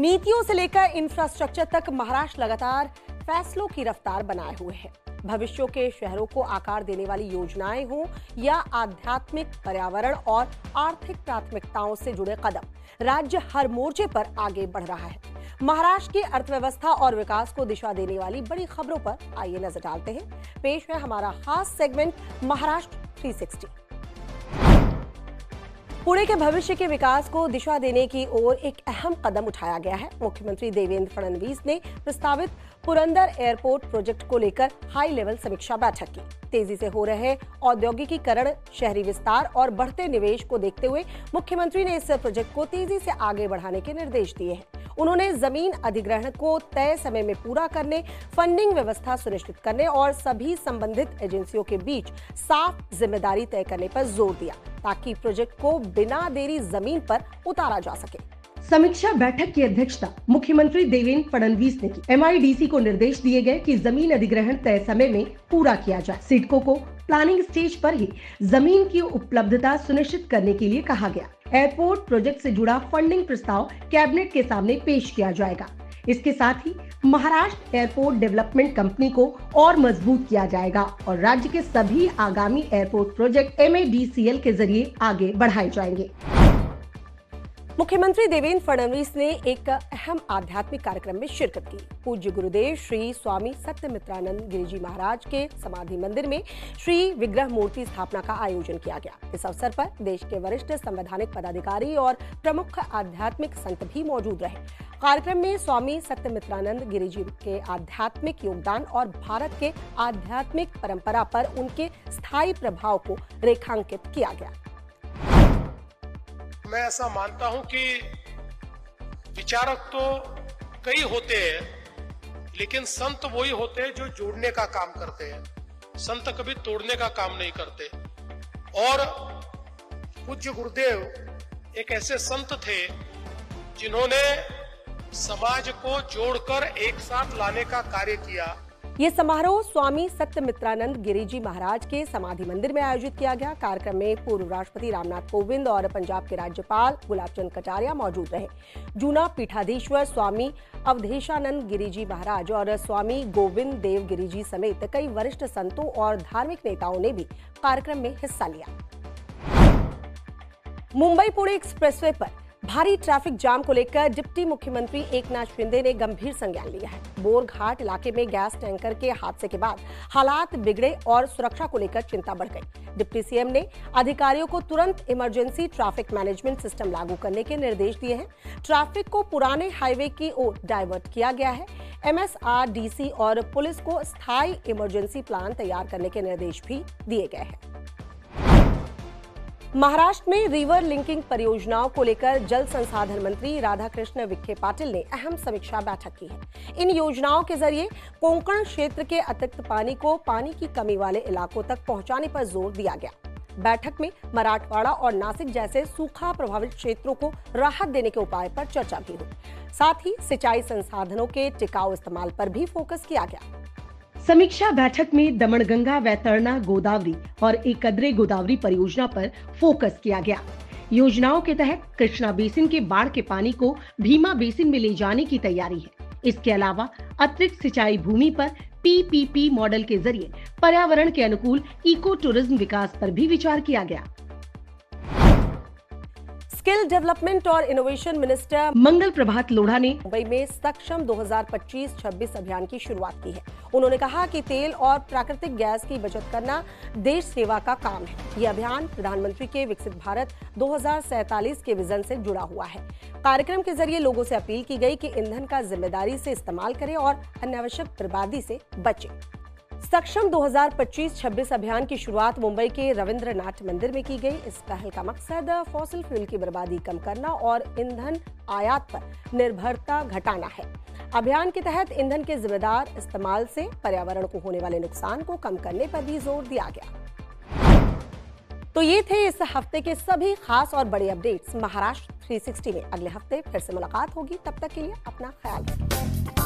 नीतियों से लेकर इंफ्रास्ट्रक्चर तक महाराष्ट्र लगातार फैसलों की रफ्तार बनाए हुए है। भविष्यों के शहरों को आकार देने वाली योजनाएं हों या आध्यात्मिक, पर्यावरण और आर्थिक प्राथमिकताओं से जुड़े कदम, राज्य हर मोर्चे पर आगे बढ़ रहा है। महाराष्ट्र की अर्थव्यवस्था और विकास को दिशा देने वाली बड़ी खबरों पर आइए नजर डालते हैं। पेश है हमारा खास सेगमेंट महाराष्ट्र 360। पुणे के भविष्य के विकास को दिशा देने की ओर एक अहम कदम उठाया गया है। मुख्यमंत्री देवेंद्र फडणवीस ने प्रस्तावित पुरंदर एयरपोर्ट प्रोजेक्ट को लेकर हाई लेवल समीक्षा बैठक की। तेजी से हो रहे औद्योगिकीकरण, शहरी विस्तार और बढ़ते निवेश को देखते हुए मुख्यमंत्री ने इस प्रोजेक्ट को तेजी से आगे बढ़ाने के निर्देश दिए हैं। उन्होंने जमीन अधिग्रहण को तय समय में पूरा करने, फंडिंग व्यवस्था सुनिश्चित करने और सभी संबंधित एजेंसियों के बीच साफ जिम्मेदारी तय करने पर जोर दिया, ताकि प्रोजेक्ट को बिना देरी जमीन पर उतारा जा सके। समीक्षा बैठक की अध्यक्षता मुख्यमंत्री देवेंद्र फडणवीस ने की। एमआईडीसी को निर्देश दिए गए कि जमीन अधिग्रहण तय समय में पूरा किया जाए। सिडको को प्लानिंग स्टेज पर ही जमीन की उपलब्धता सुनिश्चित करने के लिए कहा गया। एयरपोर्ट प्रोजेक्ट से जुड़ा फंडिंग प्रस्ताव कैबिनेट के सामने पेश किया जाएगा। इसके साथ ही महाराष्ट्र एयरपोर्ट डेवलपमेंट कंपनी को और मजबूत किया जाएगा और राज्य के सभी आगामी एयरपोर्ट प्रोजेक्ट एमएडीसीएल के जरिए आगे बढ़ाए जाएंगे। मुख्यमंत्री देवेंद्र फडणवीस ने एक अहम आध्यात्मिक कार्यक्रम में शिरकत की। पूज्य गुरुदेव श्री स्वामी सत्यमित्रानंद गिरिजी महाराज के समाधि मंदिर में श्री विग्रह मूर्ति स्थापना का आयोजन किया गया। इस अवसर पर देश के वरिष्ठ संवैधानिक पदाधिकारी और प्रमुख आध्यात्मिक संत भी मौजूद रहे। कार्यक्रम में स्वामी सत्यमित्रानंद गिरिजी के आध्यात्मिक योगदान और भारत के आध्यात्मिक परंपरा पर उनके स्थायी प्रभाव को रेखांकित किया गया। मैं ऐसा मानता हूं कि विचारक तो कई होते हैं, लेकिन संत वही होते हैं जो जोड़ने का काम करते हैं। संत कभी तोड़ने का काम नहीं करते। और पूज्य गुरुदेव एक ऐसे संत थे जिन्होंने समाज को जोड़कर एक साथ लाने का कार्य किया। ये समारोह स्वामी सत्यमित्रानंद गिरिजी महाराज के समाधि मंदिर में आयोजित किया गया। कार्यक्रम में पूर्व राष्ट्रपति रामनाथ कोविंद और पंजाब के राज्यपाल गुलाब चंद कटारिया मौजूद रहे। जूना पीठाधीश्वर स्वामी अवधेशानंद गिरिजी महाराज और स्वामी गोविंद देव गिरिजी समेत कई वरिष्ठ संतों और धार्मिक नेताओं ने भी कार्यक्रम में हिस्सा लिया। मुंबई पुणे एक्सप्रेसवे पर भारी ट्रैफिक जाम को लेकर डिप्टी मुख्यमंत्री एकनाथ शिंदे ने गंभीर संज्ञान लिया है। बोरघाट इलाके में गैस टैंकर के हादसे के बाद हालात बिगड़े और सुरक्षा को लेकर चिंता बढ़ गई। डिप्टी सीएम ने अधिकारियों को तुरंत इमरजेंसी ट्रैफिक मैनेजमेंट सिस्टम लागू करने के निर्देश दिए हैं। ट्रैफिक को पुराने हाईवे की ओर डाइवर्ट किया गया है। एमएसआरडीसी और पुलिस को स्थायी इमरजेंसी प्लान तैयार करने के निर्देश भी दिए गए हैं। महाराष्ट्र में रिवर लिंकिंग परियोजनाओं को लेकर जल संसाधन मंत्री राधाकृष्ण विखे पाटिल ने अहम समीक्षा बैठक की है। इन योजनाओं के जरिए कोंकण क्षेत्र के अतिरिक्त पानी को पानी की कमी वाले इलाकों तक पहुंचाने पर जोर दिया गया। बैठक में मराठवाड़ा और नासिक जैसे सूखा प्रभावित क्षेत्रों को राहत देने के उपाय पर चर्चा भी हुई। साथ ही सिंचाई संसाधनों के टिकाऊ इस्तेमाल पर भी फोकस किया गया। समीक्षा बैठक में दमनगंगा, वैतरणा गोदावरी और एकद्रे गोदावरी परियोजना पर फोकस किया गया। योजनाओं के तहत कृष्णा बेसिन के बाढ़ के पानी को भीमा बेसिन में ले जाने की तैयारी है। इसके अलावा अतिरिक्त सिंचाई भूमि पर पीपीपी मॉडल के जरिए पर्यावरण के अनुकूल इको टूरिज्म विकास पर भी विचार किया गया। स्किल डेवलपमेंट और इनोवेशन मिनिस्टर मंगल प्रभात लोढ़ा ने मुंबई में सक्षम 2025-26 अभियान की शुरुआत की है। उन्होंने कहा कि तेल और प्राकृतिक गैस की बचत करना देश सेवा का काम है। यह अभियान प्रधानमंत्री के विकसित भारत 2047 के विजन से जुड़ा हुआ है। कार्यक्रम के जरिए लोगों से अपील की गई कि ईंधन का जिम्मेदारी से इस्तेमाल करें और अनावश्यक बर्बादी से बचें। सक्षम 2025-26 अभियान की शुरुआत मुंबई के रविंद्रनाथ मंदिर में की गई। इस पहल का मकसद फॉसिल फ्यूल की बर्बादी कम करना और ईंधन आयात पर निर्भरता घटाना है। अभियान के तहत ईंधन के जिम्मेदार इस्तेमाल से पर्यावरण को होने वाले नुकसान को कम करने पर भी जोर दिया गया। तो ये थे इस हफ्ते के सभी खास और बड़े अपडेट्स महाराष्ट्र 360 में। अगले हफ्ते फिर से मुलाकात होगी। तब तक के लिए अपना ख्याल रखें।